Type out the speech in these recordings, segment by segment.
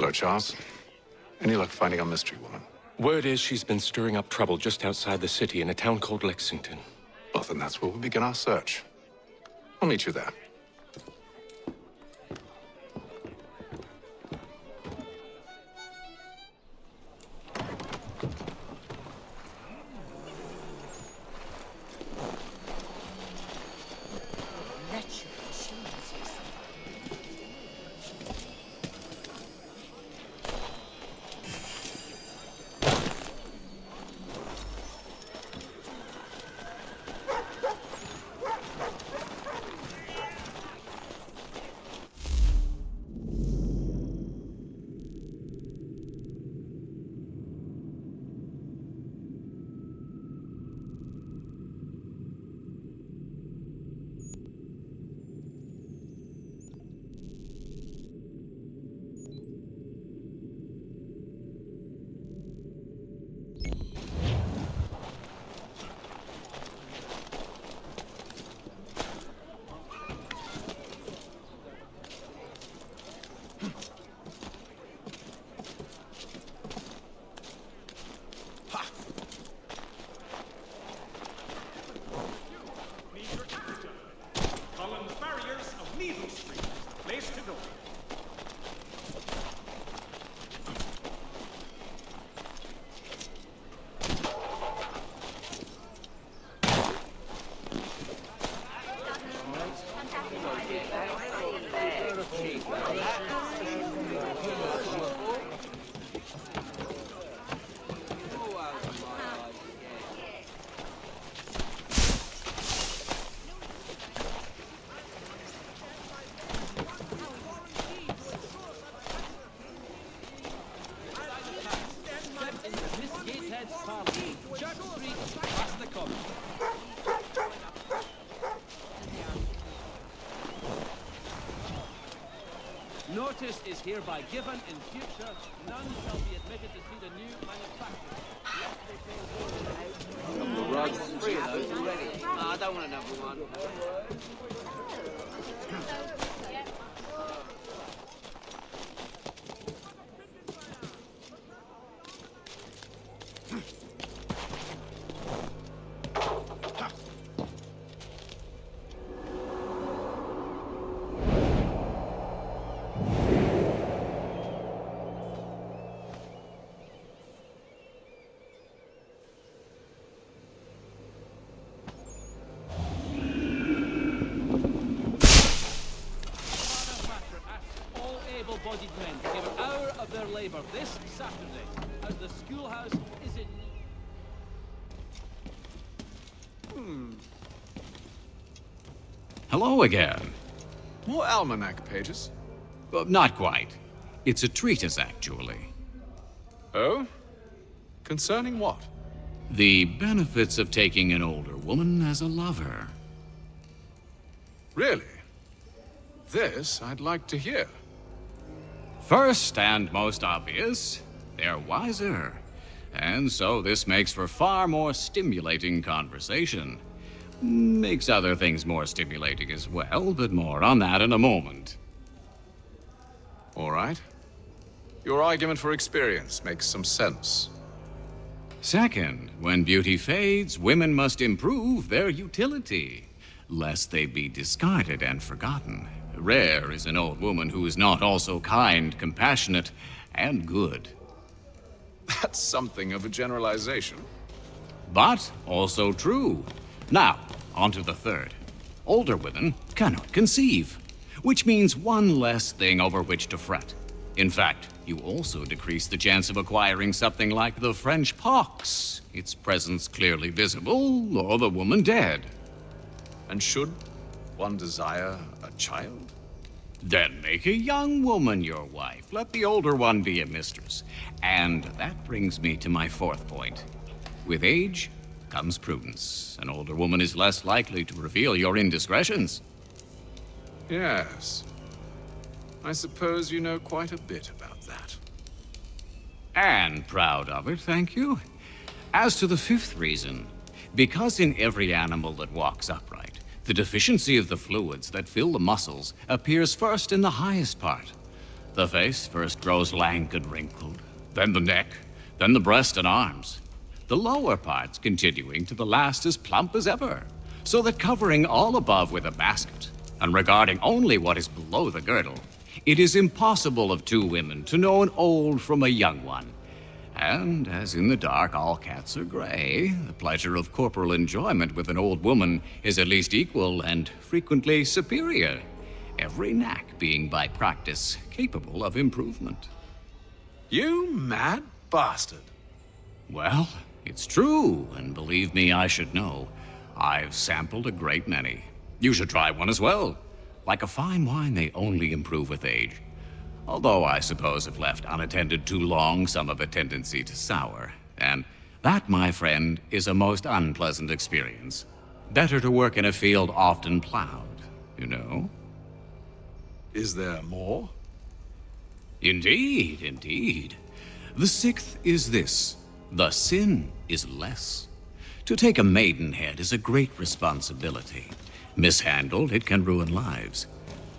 Hello, Charles. Any luck finding our mystery woman? Word is she's been stirring up trouble just outside the city in a town called Lexington. Well, then that's where we'll begin our search. I'll meet you there. Notice is hereby given. In future, none shall be admitted to see the new manufacture. The rugs, 3 of those already. I don't want another one. Able-bodied men to give an hour of their labor this Saturday as the schoolhouse is in... Hello again. More almanac pages? Not quite. It's a treatise, actually. Oh? Concerning what? The benefits of taking an older woman as a lover. Really? This I'd like to hear. First and most obvious, they're wiser. And so this makes for far more stimulating conversation. Makes other things more stimulating as well, but more on that in a moment. All right. Your argument for experience makes some sense. Second, when beauty fades, women must improve their utility, lest they be discarded and forgotten. Rare is an old woman who is not also kind, compassionate, and good. That's something of a generalization. But also true. Now, on to the third. Older women cannot conceive, which means one less thing over which to fret. In fact, you also decrease the chance of acquiring something like the French pox, its presence clearly visible, or the woman dead. And should one desire a child? Then make a young woman your wife. Let the older one be a mistress. And that brings me to my fourth point. With age comes prudence. An older woman is less likely to reveal your indiscretions. Yes. I suppose you know quite a bit about that. And proud of it, thank you. As to the fifth reason, because in every animal that walks upright, the deficiency of the fluids that fill the muscles appears first in the highest part. The face first grows lank and wrinkled, then the neck, then the breast and arms. The lower parts continuing to the last as plump as ever, so that covering all above with a basket, and regarding only what is below the girdle, it is impossible of two women to know an old from a young one. And as in the dark all cats are gray, the pleasure of corporal enjoyment with an old woman is at least equal and frequently superior, every knack being by practice capable of improvement. You mad bastard. Well, it's true, and believe me, I should know. I've sampled a great many. You should try one as well. Like a fine wine, they only improve with age. Although I suppose if left unattended too long, some have a tendency to sour. And that, my friend, is a most unpleasant experience. Better to work in a field often plowed, you know? Is there more? Indeed, indeed. The sixth is this: the sin is less. To take a maidenhead is a great responsibility. Mishandled, it can ruin lives.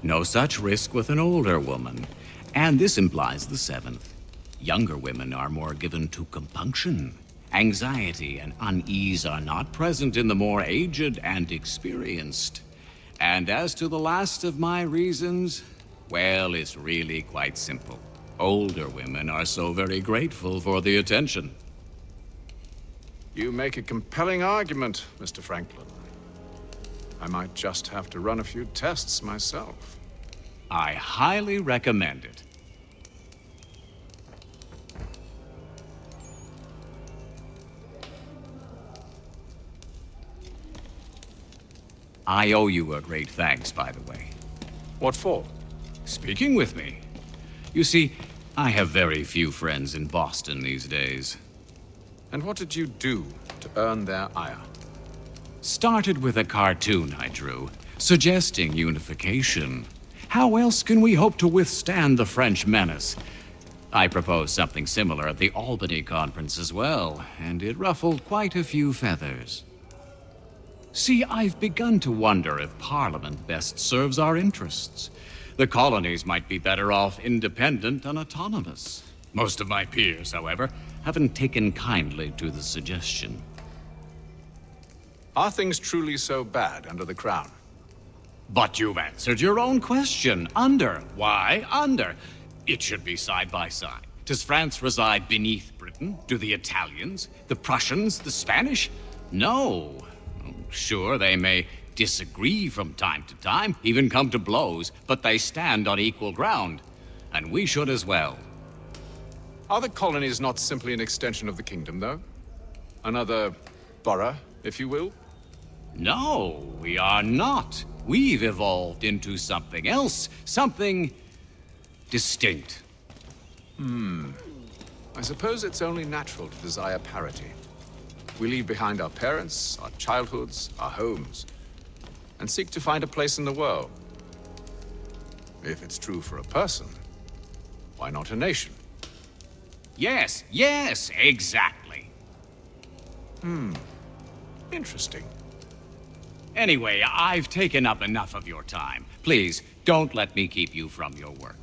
No such risk with an older woman. And this implies the seventh. Younger women are more given to compunction. Anxiety and unease are not present in the more aged and experienced. And as to the last of my reasons, well, it's really quite simple. Older women are so very grateful for the attention. You make a compelling argument, Mr. Franklin. I might just have to run a few tests myself. I highly recommend it. I owe you a great thanks, by the way. What for? Speaking with me. You see, I have very few friends in Boston these days. And what did you do to earn their ire? Started with a cartoon I drew, suggesting unification. How else can we hope to withstand the French menace? I proposed something similar at the Albany conference as well, and it ruffled quite a few feathers. See, I've begun to wonder if Parliament best serves our interests. The colonies might be better off independent and autonomous. Most of my peers, however, haven't taken kindly to the suggestion. Are things truly so bad under the Crown? But you've answered your own question. Under. Why under? It should be side by side. Does France reside beneath Britain? Do the Italians, the Prussians, the Spanish? No. Sure, they may disagree from time to time, even come to blows, but they stand on equal ground. And we should as well. Are the colonies not simply an extension of the kingdom, though? Another borough, if you will? No, we are not. We've evolved into something else, something distinct. I suppose it's only natural to desire parity. We leave behind our parents, our childhoods, our homes, and seek to find a place in the world. If it's true for a person, why not a nation? Yes, yes, exactly. Interesting. Anyway, I've taken up enough of your time. Please, don't let me keep you from your work.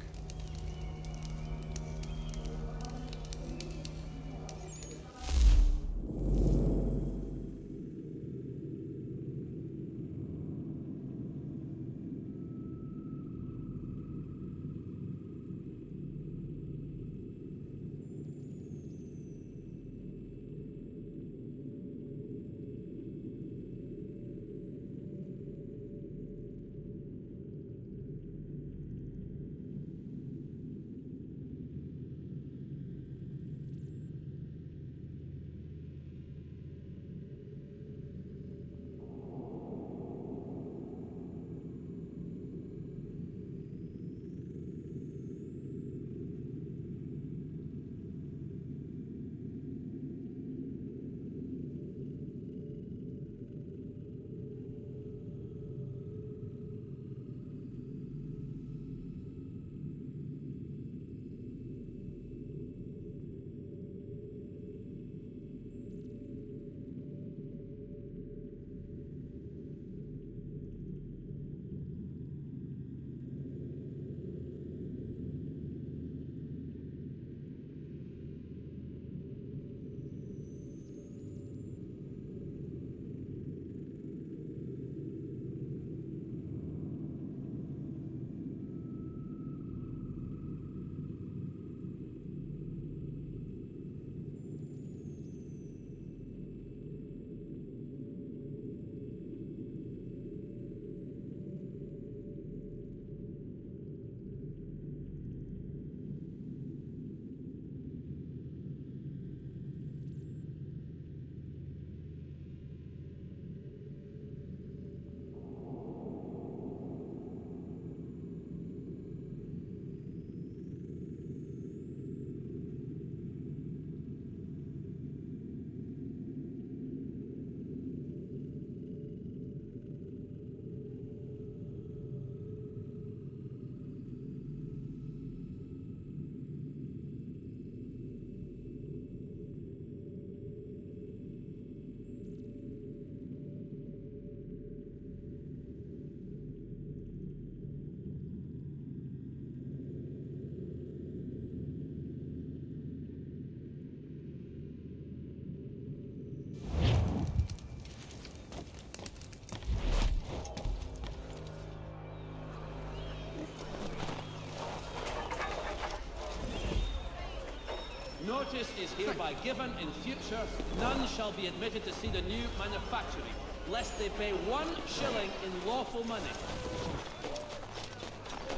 Notice is hereby given. In future, none shall be admitted to see the new manufactory, lest they pay 1 shilling in lawful money.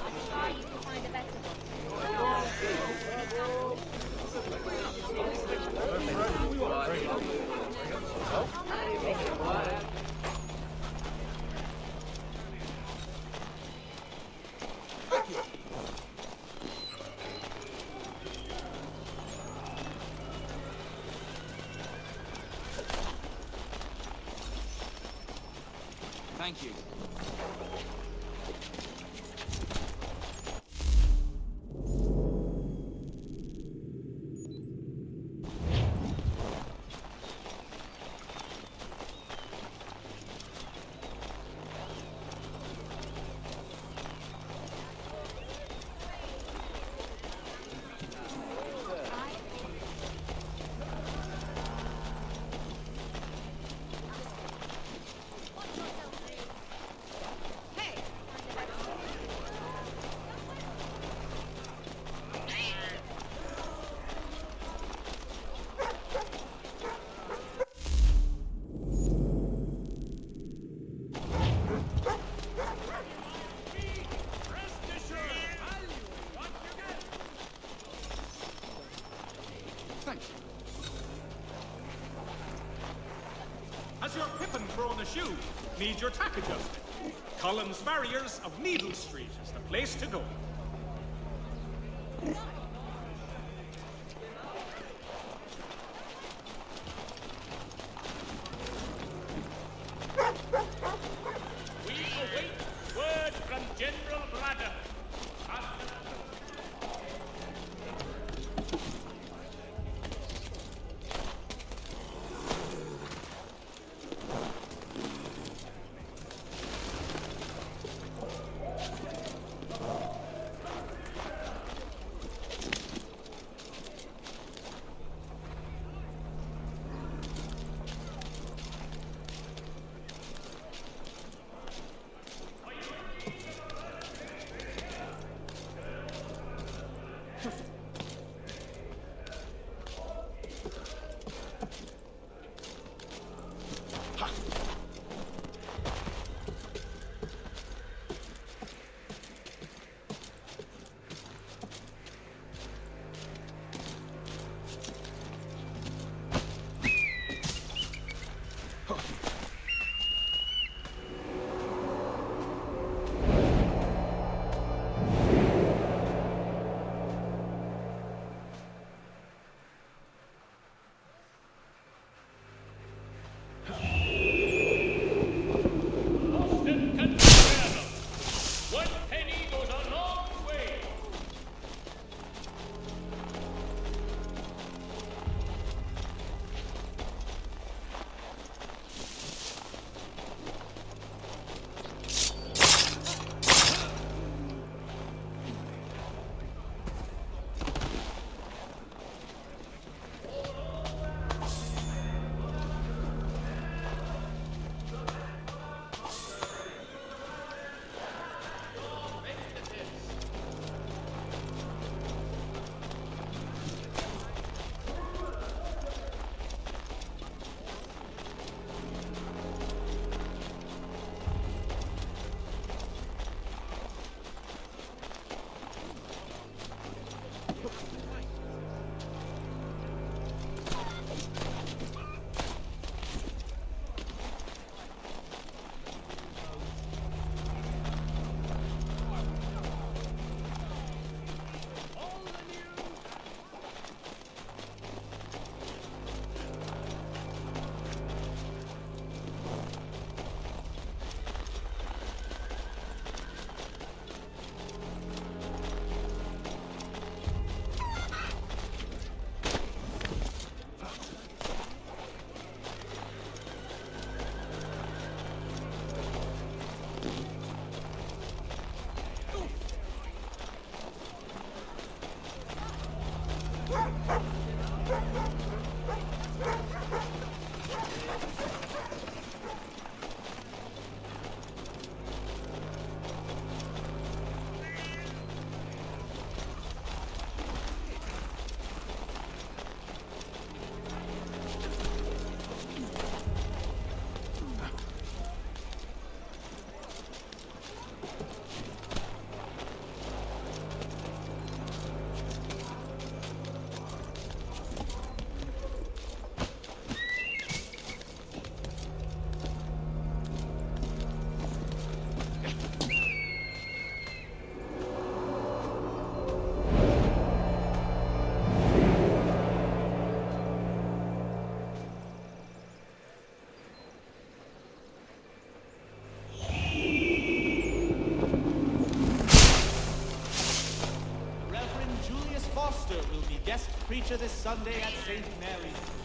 I'm sure you can find a better Thank you. Has your pippin thrown a shoe? Need your tack adjusted? Columns Farriers of Needle Street is the place to go. We await word from General Braddock. preacher this Sunday at St. Mary's.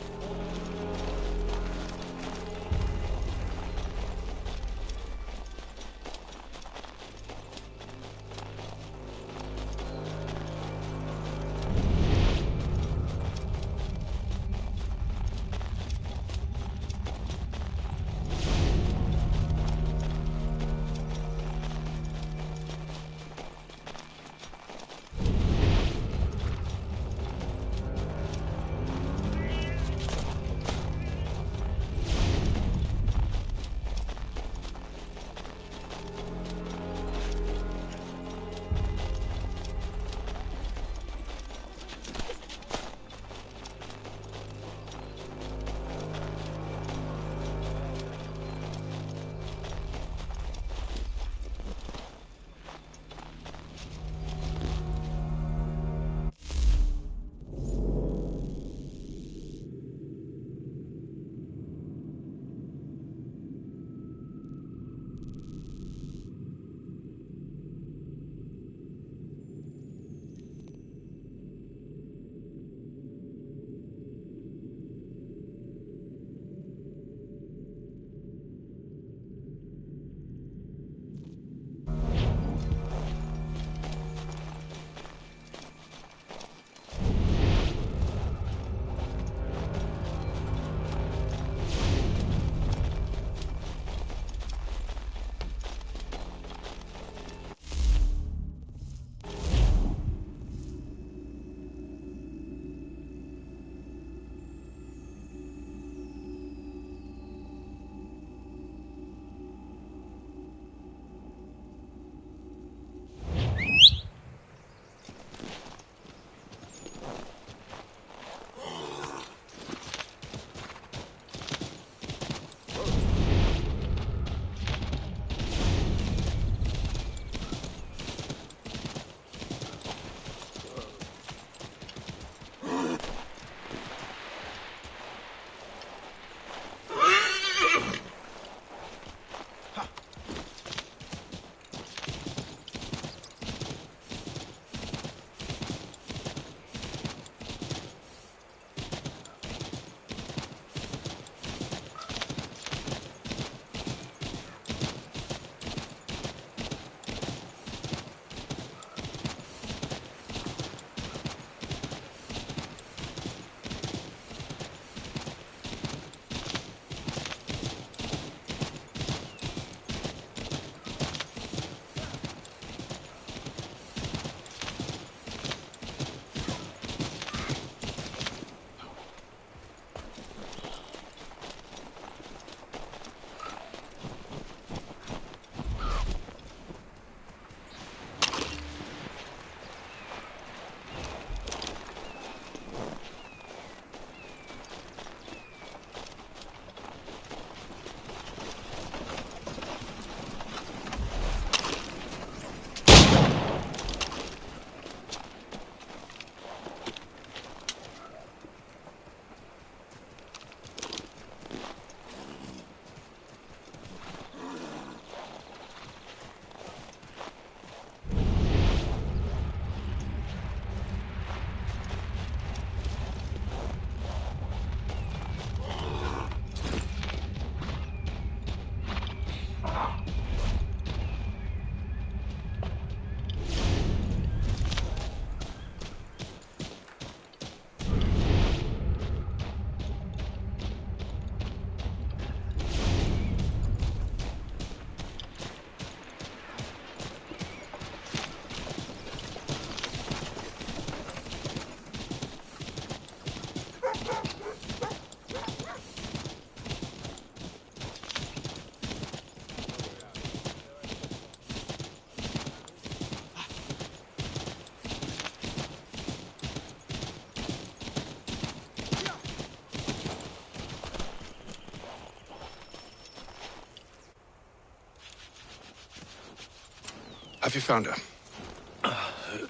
Have you found her?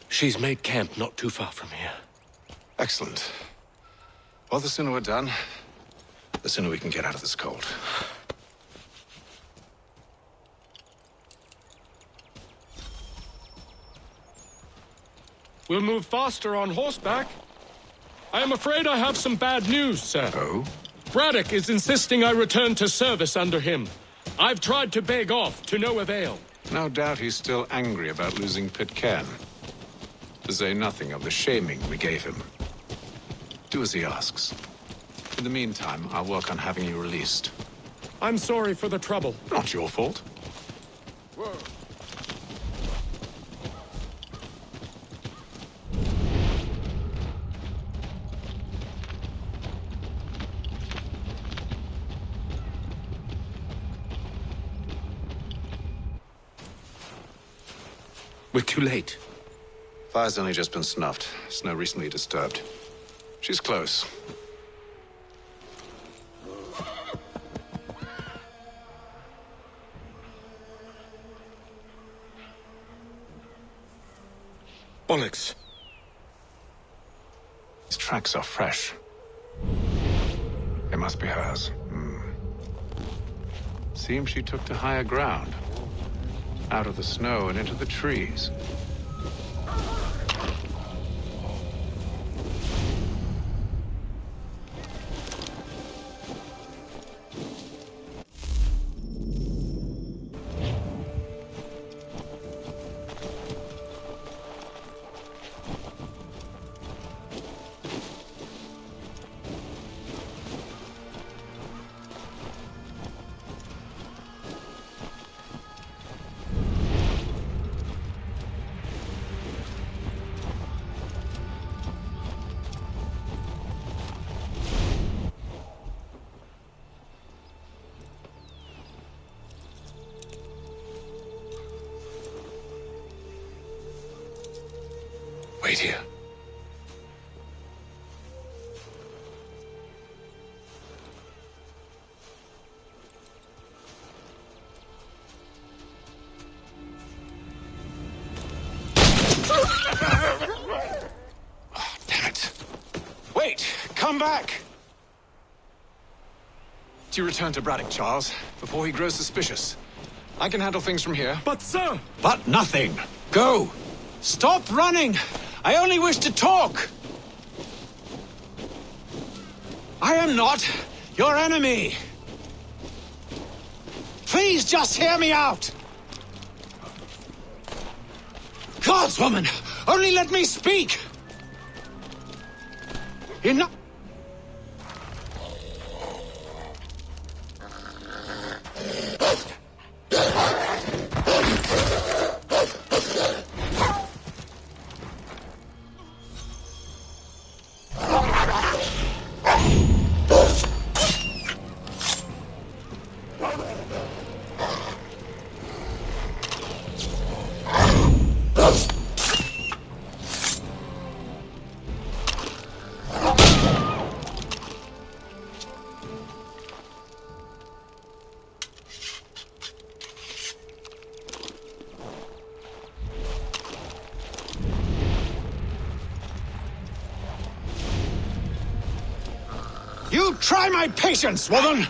She's made camp not too far from here. Excellent. Well, the sooner we're done, the sooner we can get out of this cold. We'll move faster on horseback. I am afraid I have some bad news, sir. Oh? Braddock is insisting I return to service under him. I've tried to beg off, to no avail. No doubt he's still angry about losing Pitcairn. To say nothing of the shaming we gave him. Do as he asks. In the meantime, I'll work on having you released. I'm sorry for the trouble. Not your fault. We're too late. Fire's only just been snuffed. Snow recently disturbed. She's close. Bollocks. These tracks are fresh. They must be hers. Seems she took to higher ground. Out of the snow and into the trees. Wait here. Oh, damn it. Wait! Come back! Do you return to Braddock, Charles, before he grows suspicious? I can handle things from here. But, sir! But nothing! Go! Stop running! I only wish to talk! I am not your enemy! Please just hear me out! Gods, woman! Only let me speak! Enough! You try my patience, woman!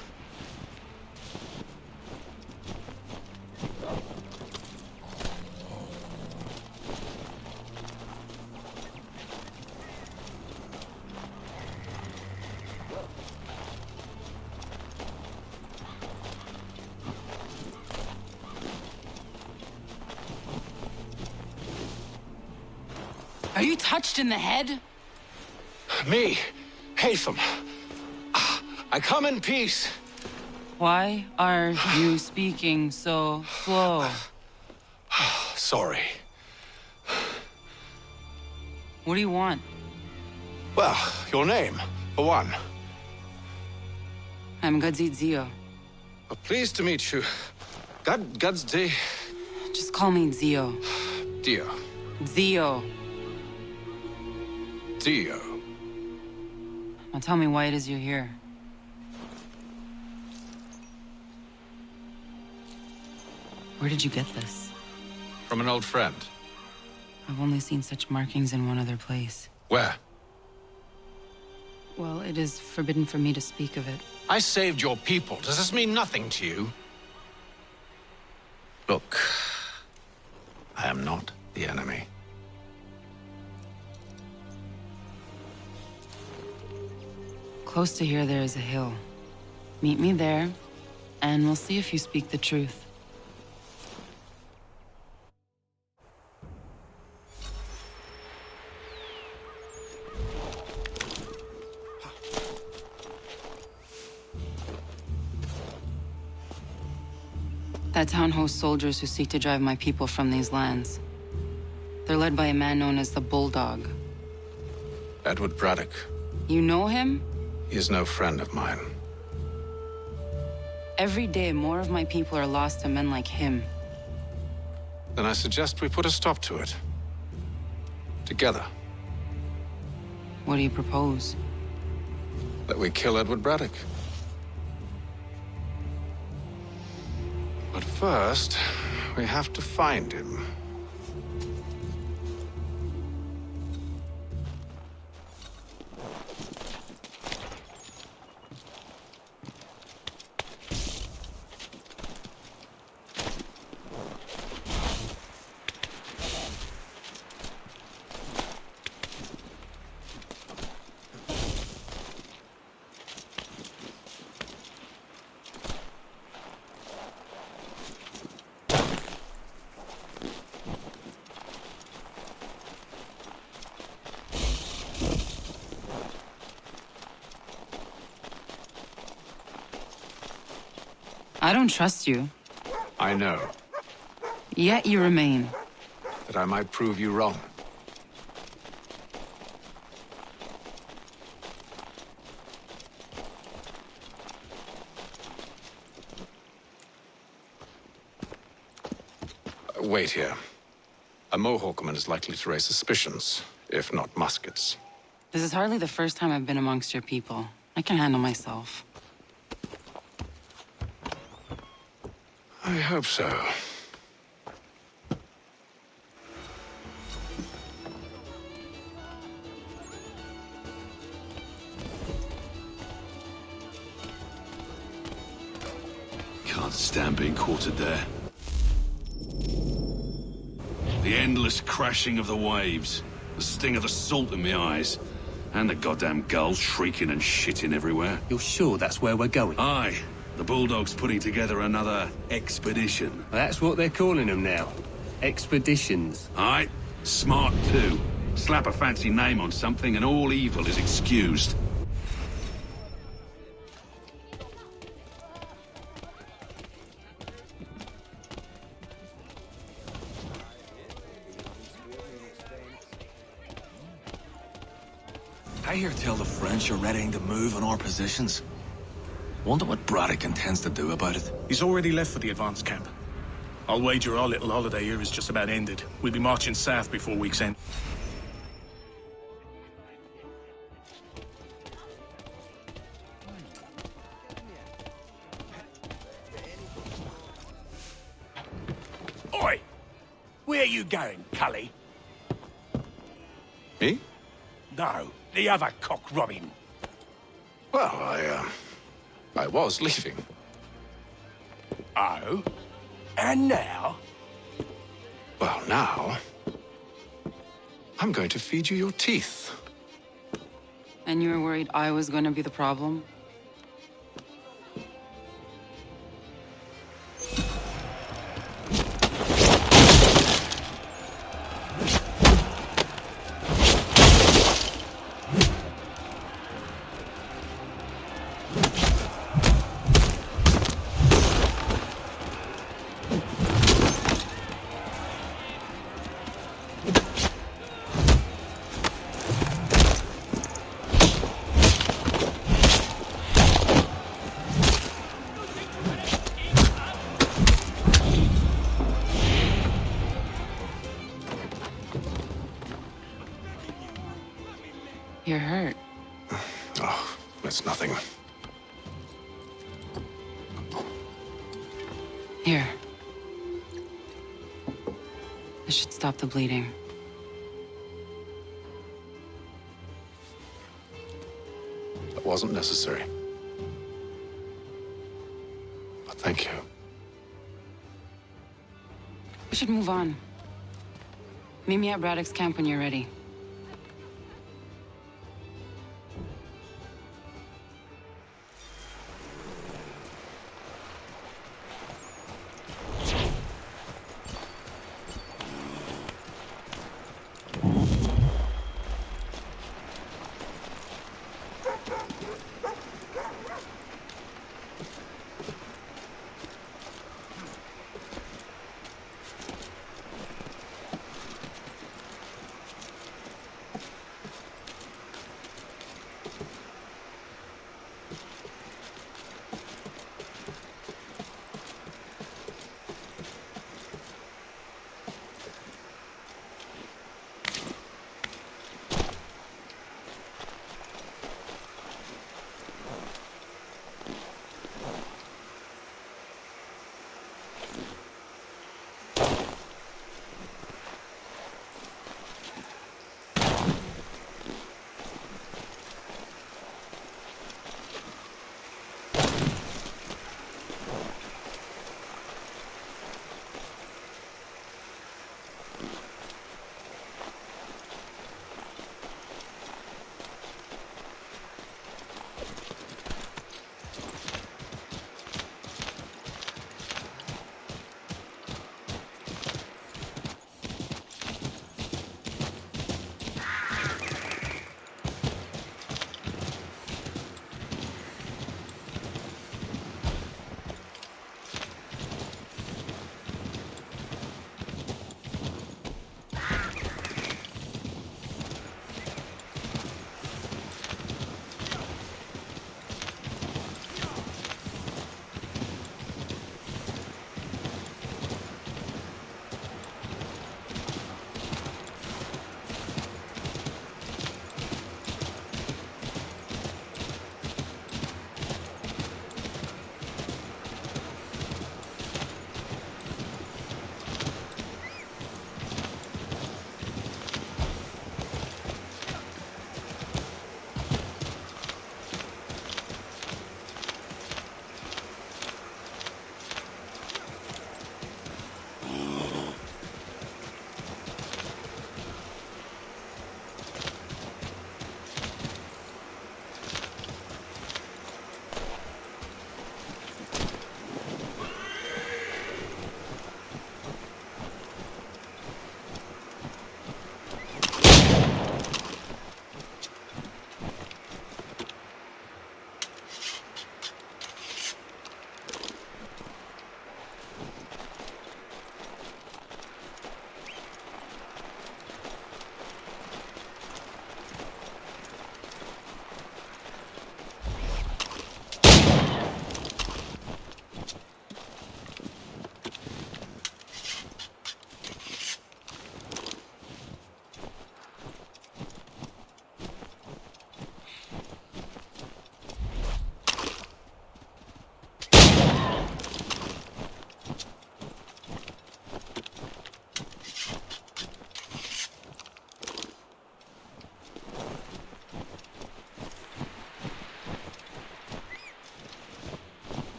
Are you touched in the head? Me, Haytham. I come in peace. Why are you speaking so slow? Sorry. What do you want? Well, your name, for one. I'm Gadzit Zio. Pleased to meet you. God's day. Just call me Zio. Dio. Zio. Dio. Now tell me why it is you're here. Where did you get this? From an old friend. I've only seen such markings in one other place. Where? Well, it is forbidden for me to speak of it. I saved your people. Does this mean nothing to you? Look, I am not the enemy. Close to here, there is a hill. Meet me there, and we'll see if you speak the truth. That town hosts soldiers who seek to drive my people from these lands. They're led by a man known as the Bulldog. Edward Braddock. You know him? He is no friend of mine. Every day, more of my people are lost to men like him. Then I suggest we put a stop to it. Together. What do you propose? That we kill Edward Braddock. But first, we have to find him. I don't trust you. I know. Yet you remain. That I might prove you wrong. Wait here. A Mohawkman is likely to raise suspicions, if not muskets. This is hardly the first time I've been amongst your people. I can handle myself. I hope so. Can't stand being quartered there. The endless crashing of the waves, the sting of the salt in my eyes, and the goddamn gulls shrieking and shitting everywhere. You're sure that's where we're going? Aye. The Bulldog's putting together another expedition. That's what they're calling them now. Expeditions. Aye. Smart too. Slap a fancy name on something and all evil is excused. I hear tell the French are readying to move on our positions. Wonder what Braddock intends to do about it. He's already left for the advance camp. I'll wager our little holiday here is just about ended. We'll be marching south before week's end. Oi! Where you going, Cully? Me? No, the other cock Robin. Well, I was leaving. Oh? And now? Well, now... I'm going to feed you your teeth. And you were worried I was going to be the problem? You're hurt. Oh, it's nothing. Here. This should stop the bleeding. That wasn't necessary. But thank you. We should move on. Meet me at Braddock's camp when you're ready.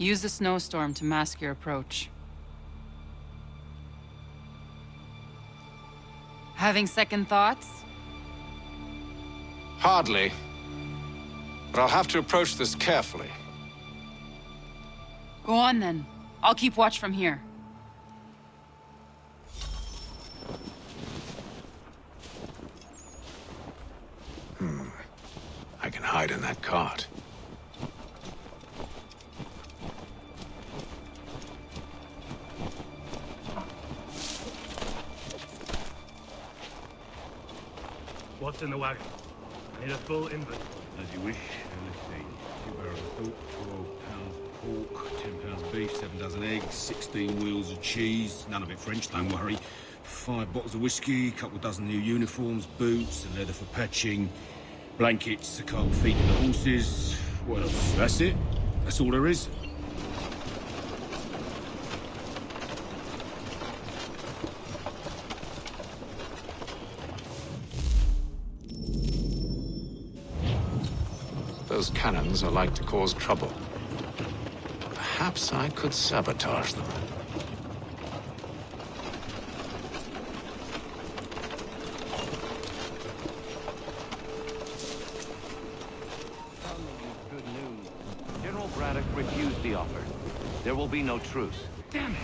Use the snowstorm to mask your approach. Having second thoughts? Hardly. But I'll have to approach this carefully. Go on then. I'll keep watch from here. I can hide in that cart. What's in the wagon? I need a full inventory. As you wish. Let's see. 2 barrels of salt, 12 pounds pork, 10 pounds beef, 7 dozen eggs, 16 wheels of cheese, none of it French, don't worry. 5 bottles of whiskey, couple dozen new uniforms, boots, and leather for patching, blankets, a cart with feed for the horses. What else? That's it. That's all there is. Those cannons are like to cause trouble. Perhaps I could sabotage them. Good news. General Braddock refused the offer. There will be no truce. Damn it!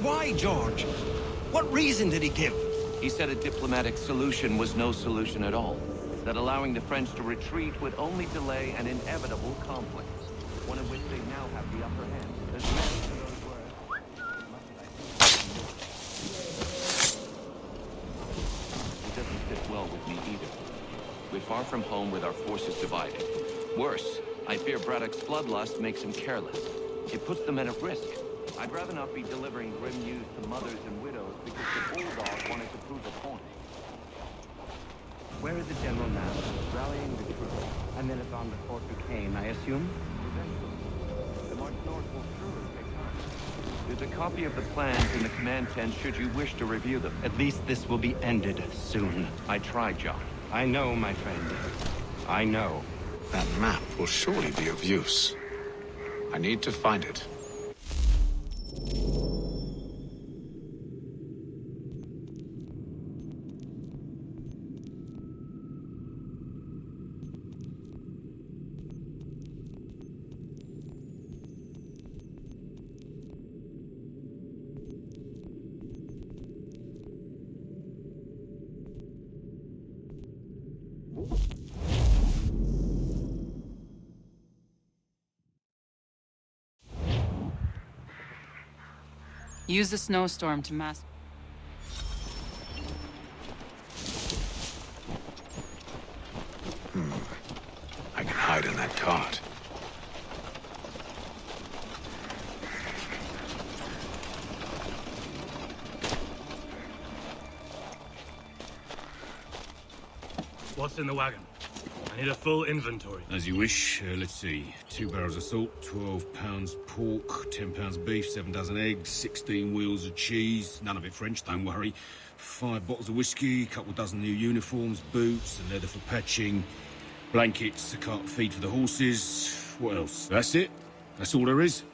Why, George? What reason did he give? He said a diplomatic solution was no solution at all. That allowing the French to retreat would only delay an inevitable conflict, one in which they now have the upper hand. As many of those words. It doesn't sit well with me either. We're far from home with our forces divided. Worse, I fear Braddock's bloodlust makes him careless. It puts the men at risk. I'd rather not be delivering grim news to mothers and widows because the bulldog wanted to prove a point. Where is the general now? Rallying the troops. And then it's on before Duquesne, I assume? Eventually. The march north will surely take time. There's a copy of the plans in the command tent should you wish to review them. At least this will be ended soon. I tried, John. I know, my friend. I know. That map will surely be of use. I need to find it. Use the snowstorm to mask. I can hide in that cart. What's in the wagon? I need a full inventory. As you wish. Let's see. 2 barrels of salt, 12 pounds pork, 10 pounds beef, 7 dozen eggs, 16 wheels of cheese, none of it French, don't worry. 5 bottles of whiskey, couple dozen new uniforms, boots, and leather for patching, blankets, a cart with feed for the horses. What else? That's it. That's all there is.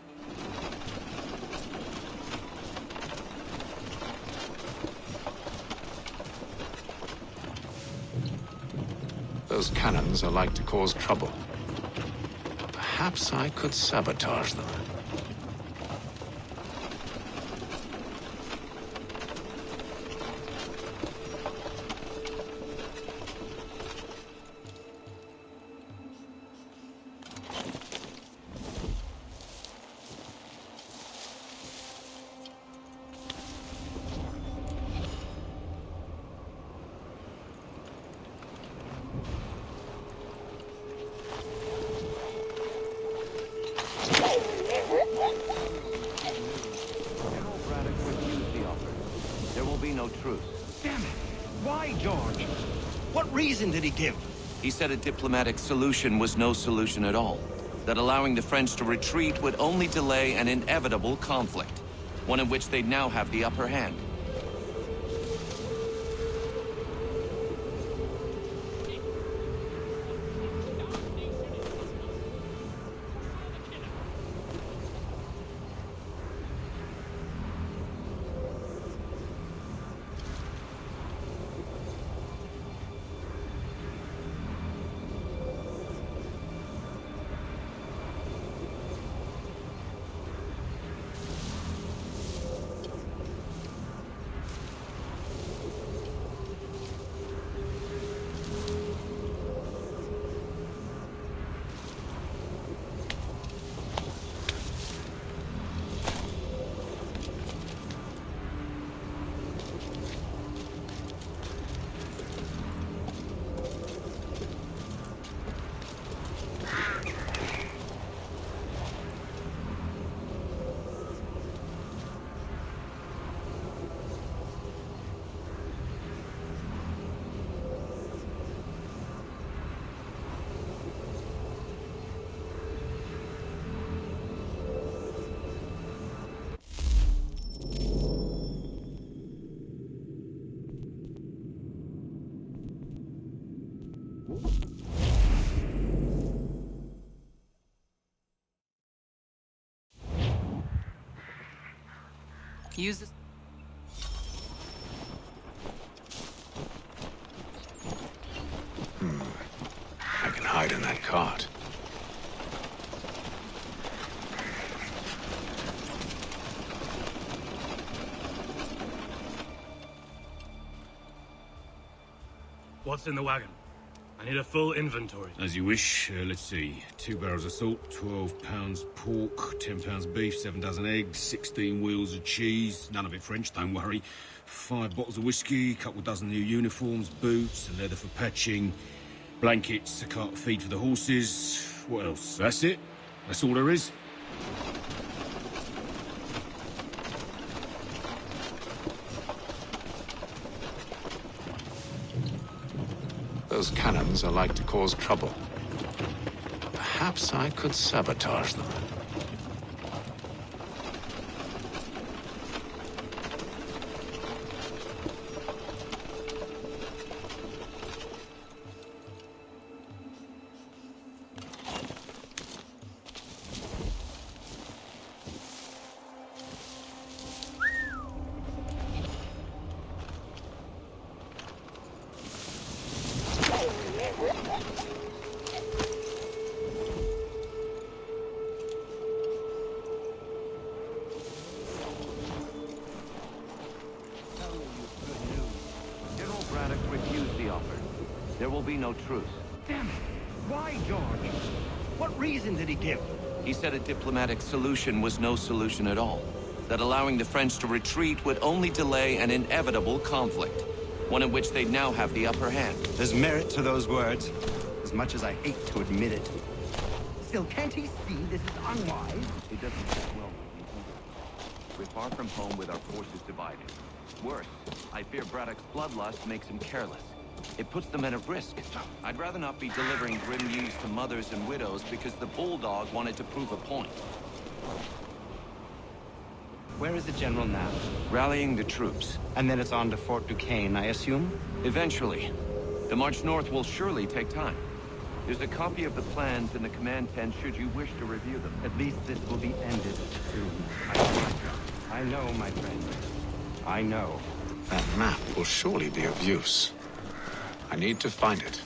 Those cannons are like to cause trouble. Perhaps I could sabotage them. Did he give? He said a diplomatic solution was no solution at all. That allowing the French to retreat would only delay an inevitable conflict, one in which they now have the upper hand. Use this. I can hide in that cart. What's in the wagon? I need a full inventory. As you wish. Let's see. 2 barrels of salt, 12 pounds pork, 10 pounds beef, 7 dozen eggs, 16 wheels of cheese. None of it French, don't worry. 5 bottles of whiskey, a couple dozen new uniforms, boots, and leather for patching, blankets, a cart of feed for the horses. What else? That's it? That's all there is? Those cannons are like to cause trouble. Perhaps I could sabotage them. There will be no truce. Damn it! Why, George? What reason did he give? He said a diplomatic solution was no solution at all. That allowing the French to retreat would only delay an inevitable conflict. One in which they now have the upper hand. There's merit to those words, as much as I hate to admit it. Still, can't he see this is unwise? It doesn't sit well with me either. We're far from home with our forces divided. Worse, I fear Braddock's bloodlust makes him careless. It puts the men at risk. I'd rather not be delivering grim news to mothers and widows because the Bulldog wanted to prove a point. Where is the general now? Rallying the troops. And then it's on to Fort Duquesne, I assume? Eventually. The march north will surely take time. There's a copy of the plans in the command tent should you wish to review them. At least this will be ended soon. I know, my friend. I know. That map will surely be of use. I need to find it.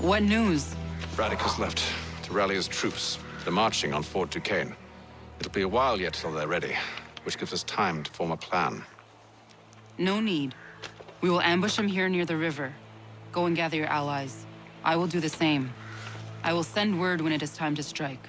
What news? Braddock has left to rally his troops. They're marching on Fort Duquesne. It'll be a while yet till they're ready, which gives us time to form a plan. No need. We will ambush him here near the river. Go and gather your allies. I will do the same. I will send word when it is time to strike.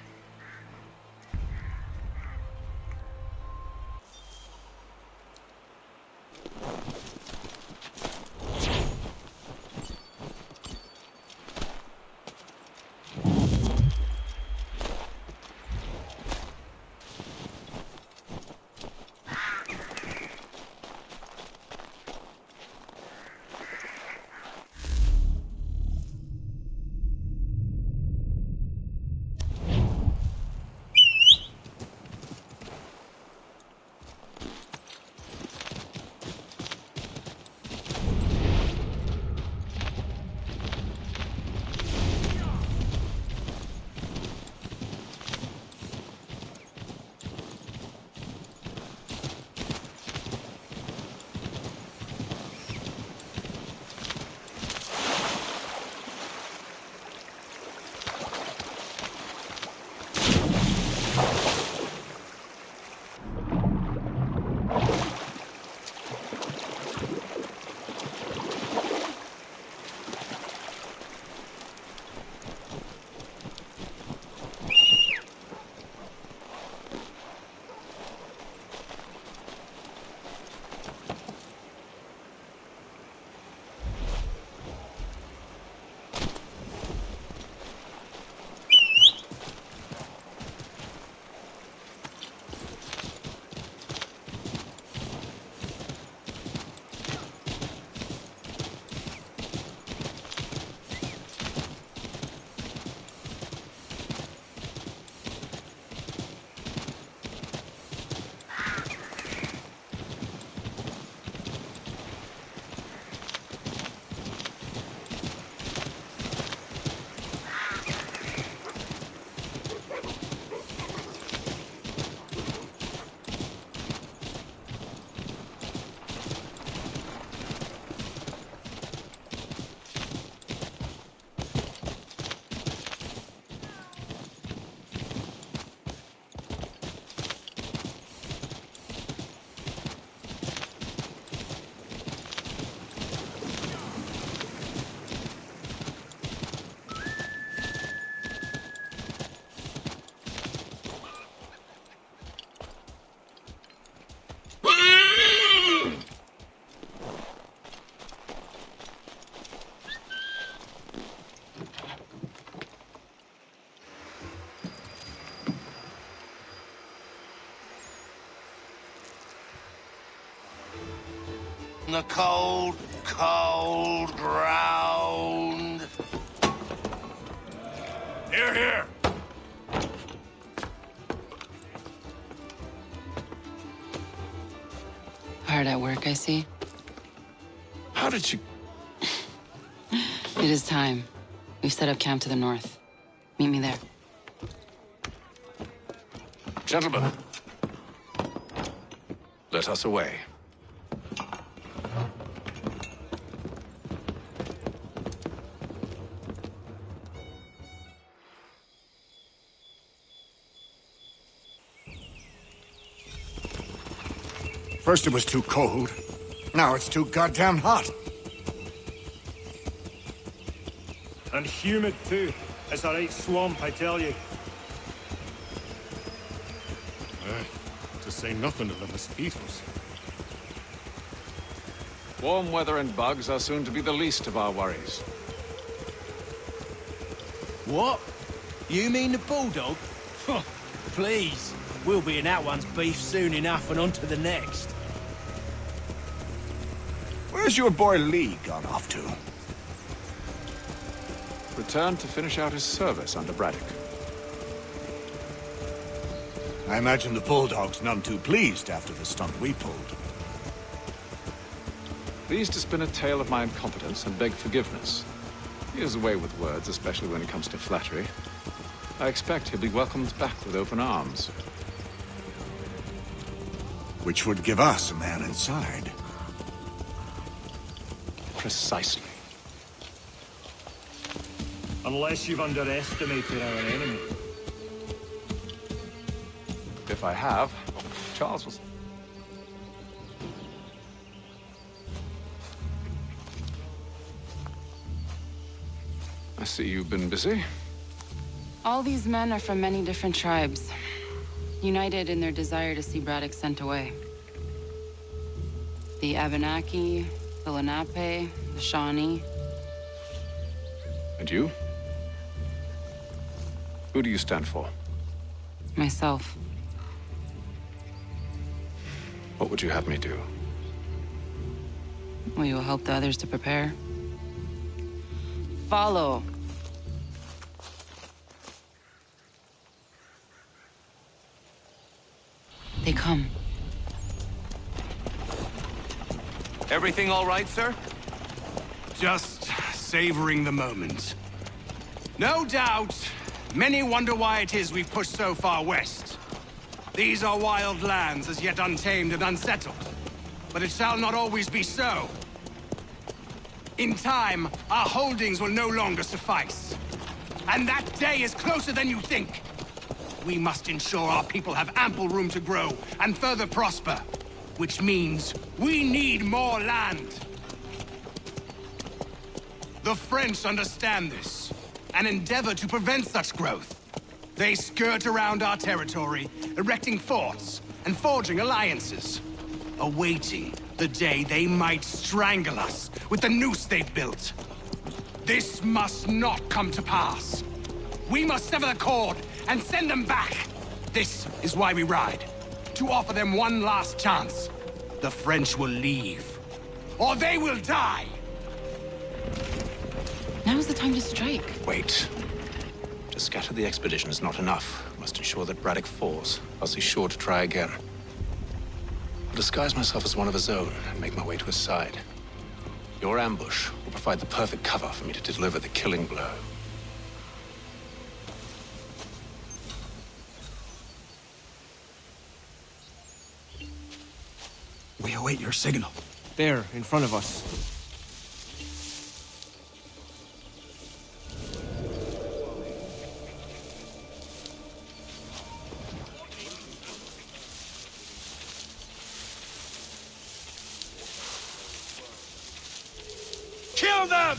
The cold, cold ground. Here, here. Hard at work, I see. How did you... It is time. We've set up camp to the north. Meet me there. Gentlemen, let us away. First it was too cold. Now it's too goddamn hot. And humid too. It's a right swamp, I tell you. To say nothing of the mosquitoes. Warm weather and bugs are soon to be the least of our worries. What? You mean the bulldog? Please. We'll be in that one's beef soon enough and on to the next. Where's your boy Lee gone off to? Returned to finish out his service under Braddock. I imagine the Bulldog's none too pleased after the stunt we pulled. Pleased to spin a tale of my incompetence and beg forgiveness. He has a way with words, especially when it comes to flattery. I expect he'll be welcomed back with open arms. Which would give us a man inside. Precisely. Unless you've underestimated our enemy. If I have, Charles was... I see you've been busy. All these men are from many different tribes, united in their desire to see Braddock sent away. The Abenaki, the Lenape, the Shawnee. And you? Who do you stand for? Myself. What would you have me do? Well, you will help the others to prepare. Follow. They come. Everything all right, sir? Just savoring the moment. No doubt, many wonder why it is we've pushed so far west. These are wild lands, as yet untamed and unsettled. But it shall not always be so. In time, our holdings will no longer suffice. And that day is closer than you think. We must ensure our people have ample room to grow and further prosper. Which means we need more land. The French understand this, and endeavor to prevent such growth. They skirt around our territory, erecting forts and forging alliances, awaiting the day they might strangle us with the noose they've built. This must not come to pass. We must sever the cord and send them back. This is why we ride, to offer them one last chance. The French will leave, or they will die. Now's the time to strike. Wait. To scatter the expedition is not enough. We must ensure that Braddock falls, else he's sure to try again. I'll disguise myself as one of his own and make my way to his side. Your ambush will provide the perfect cover for me to deliver the killing blow. We await your signal. There, in front of us. Kill them!